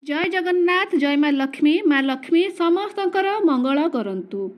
जय जगन्नाथ जय माँ लक्ष्मी समस्तंकर मंगल करंतु।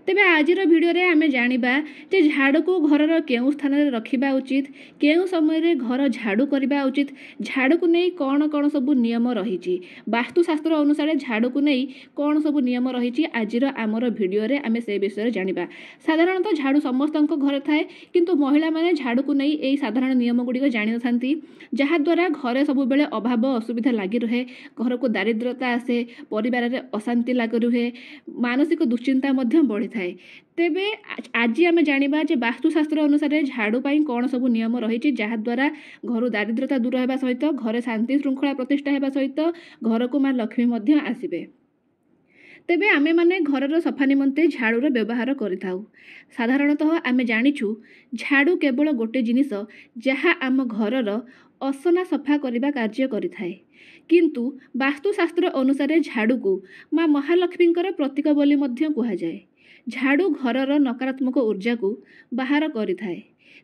तेबे आजिर भिडियो रे आमे जानिबा जे झाड़ू को घरर केउ स्थान रे रखिबा उचित, केउ समय रे घर झाड़ू करबा उचित, झाड़ू को नै कोन कोन सब नियम रहिछि, वास्तुशास्त्र अनुसार झाड़ू को नै कोन सब नियम रहिछि आजिर आमर भिडियो रे आमे से विषय रे जानिबा। साधारणतः झाड़ू समस्तंक घरे थाए, किंतु महिला माने झाड़ू को नै एई साधारण नियम गुडी जानि नथांती, जहा द्वारा घरे सब बेले अभाव असुविधा लागि रहे, घर को दारिद्रता आसे, परिवार रे अशांति लागि रहे, मानसिक दुश्चिंता मध्य बढ़ी थाए। तेबे आज आमे जानिबा जे वास्तुशास्त्र अनुसार झाड़ू पाई कौन सब नियम रही जहा द्वारा घर दारिद्रता दूर होगा सहित घरे शांति श्रृंखला प्रतिष्ठा होगा सहित घर को माँ लक्ष्मी मध्य आसिबे। तेबे आमे माने घरर सफा निमंते झाड़ूर व्यवहार करिथाउ। साधारणतः आमे जानिछु झाड़ू केवल गोटे जिनिस जहा आम घरर असना सफा करबा कार्य करिथाए, किंतु वास्तुशास्त्र अनुसार झाड़ू को माँ महालक्ष्मींकर प्रतीक बोली मध्य कुहा जाए। झाड़ू घरर नकारात्मक ऊर्जा को बाहर करिथाए।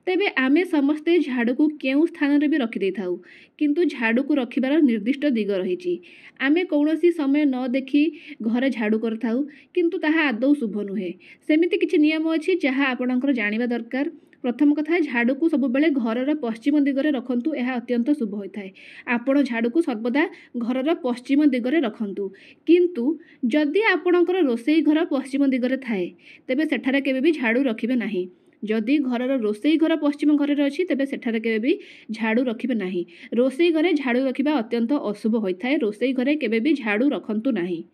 तेबे आमे समस्ते झाड़ू को केउ स्थान रे भी रखि देथाउ, किंतु झाड़ू को रखिबार निर्दिष्ट दिग रहिछि। आमे कौनसी समय न देखि घरे झाड़ू करथाउ, किंतु ताहा आदौ शुभ नुहे। सेमिति किछि नियम अछि जहा आपणकर जानिबा दरकार। प्रथम कथा, झाड़ू को सब बेले घरर पश्चिम दिगरे रखंतु, यह अत्यंत शुभ होइथाए। आपण झाड़ू को सर्वदा घरर पश्चिम दिगरे रखंतु, किंतु जदि आपणकर रोसई घर पश्चिम दिगरे थाए तेबे सेठारे केबे भी झाड़ू रखिबे नाही। जदि घरर रोसई घर पश्चिम घरे अछि तेबे सेठारे केबे भी झाड़ू रखिबे नाही। रोसई घरे झाड़ू रखिबा अत्यंत अशुभ होइथाए। रोसई घरे केबे भी झाड़ू रखंतु नाही।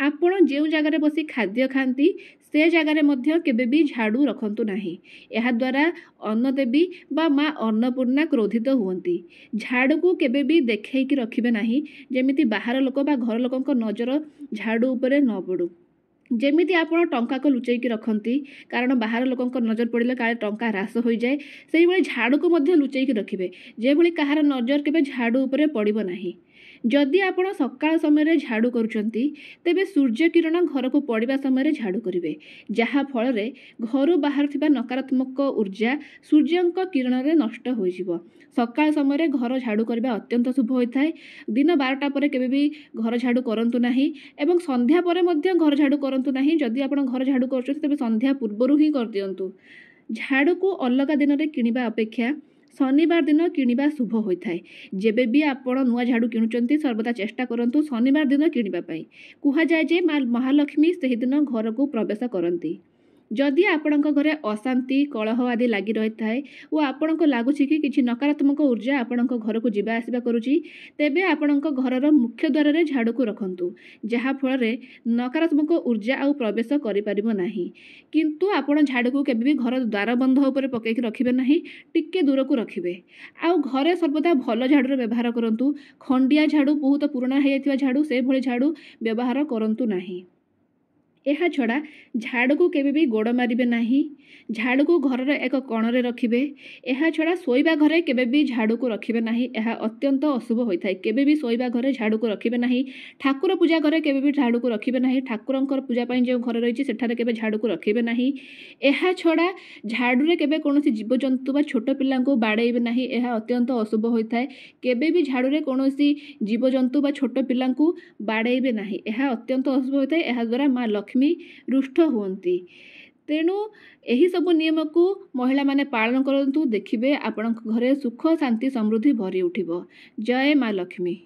आपण जेउ जगारे बसी खाद्य खांती से जगारे मध्य केबे भी झाड़ू रखंतु नाही। एहा द्वारा अन्नदेवी बा माँ अन्नपूर्णा क्रोधित हुअंती। झाड़ू को केबे भी देखैकी रखिबे नाही, जेमिति बाहर लोक बा घर लोकंक नजर झाड़ू उपरे न पड़ू। जेमिति आपण टंका को लुचैकी रखंती, कारण बाहर लोकंक नजर पड़िले काले टंका ह्रास हो जाए, सेहि भली झाड़ू को मध्य लुचैकी रखिबे, जे भली काहार नजर केबे झाड़ू उपरे पड़िबो नाही। जदि आपण सकाळ समय झाड़ू करूचंती तेबे सूर्य किरण घर को पड़िबा समय झाड़ू करिवे, जहा फल रे घर बाहर थिबा नकारात्मक ऊर्जा सूर्यंक किरण रे नष्ट होई जिवो। सकाळ समय घर झाड़ू करबा अत्यंत शुभ होइथाए। दिन 12टा परे केबे भी घर झाड़ू करंतु नाही, एवं संध्या परे मध्य घर झाड़ू करंतु नाही। जदि आपण घर झाड़ू करछथि तेबे संध्या पूर्वरु ही कर दियंतु। झाड़ू को अलगा दिन रे किनिबा अपेक्षा शनिवार दिन किनिबा शुभ होइथाए। जेबे भी आपण नुआ झाड़ू किणुचंती सर्वदा चेष्टा करंतु शनिवार दिन किनिबा पाई। कुहा जाय जे माँ महालक्ष्मी सेहि दिन घर को प्रवेश करंती। जदि आपणक घरे अशांति कलह आदि लागि रहिथाए ओ आपणक लागुछि कि किछि नकारात्मक ऊर्जा आपणक घर को जिबा आसिबा करूछि, तेबे आपणक घरर मुख्य द्वार रे झाड़ू को रखंतु, जहा फल रे नकारात्मक ऊर्जा आउ प्रवेश करि परिबो नाही। किंतु आपण झाड़ू को केबे भी घर द्वार बंध उपरे पकेइक रखिबे नाही, टिके दूर को रखिबे। आउ घरे सर्वदा भल झाड़ू रे व्यवहार करंतु। खंडिया झाड़ू बहुत पुराना हे जायथिबा झाड़ू से भली झाड़ू व्यवहार करंतु नाही। एहा छड़ा झाड़ू को केबे भी गोड़ मारिबे नाही। झाड़ू को घरर एक कोणरे रखिबे। एहा छड़ा सोइबा घरे केबे भी झाड़ू को रखिबे नाही, एहा अत्यंत अशुभ होइथाए। केबे भी सोइबा घरे झाड़ू को रखिबे नाही। ठाकुर पूजा घरे केबे भी झाड़ू को रखिबे नाही। ठाकुरंकर पूजा पई जे घर रहिछि सेठारे केबे झाड़ू को रखिबे नाही। एहा छड़ा झाड़ू रे केबे कोनोसी जीवजंतु बा छोट पिल्लांको बाड़ेइबे नाही, एहा अत्यंत अशुभ होइथाए। केबे भी झाड़ू रे कोनोसी जीवजंतु बा छोट पिल्लांको बाड़ेइबे नाही, एहा अत्यंत अशुभ होइथाए। एहा द्वारा माँ लक्ष्मी रुष्ट हुअंती। तेणु एही सब नियम को महिला माने पालन करंतु, देखिबे आपणक घरे सुख शांति समृद्धि भरी उठिबो। जय माँ लक्ष्मी।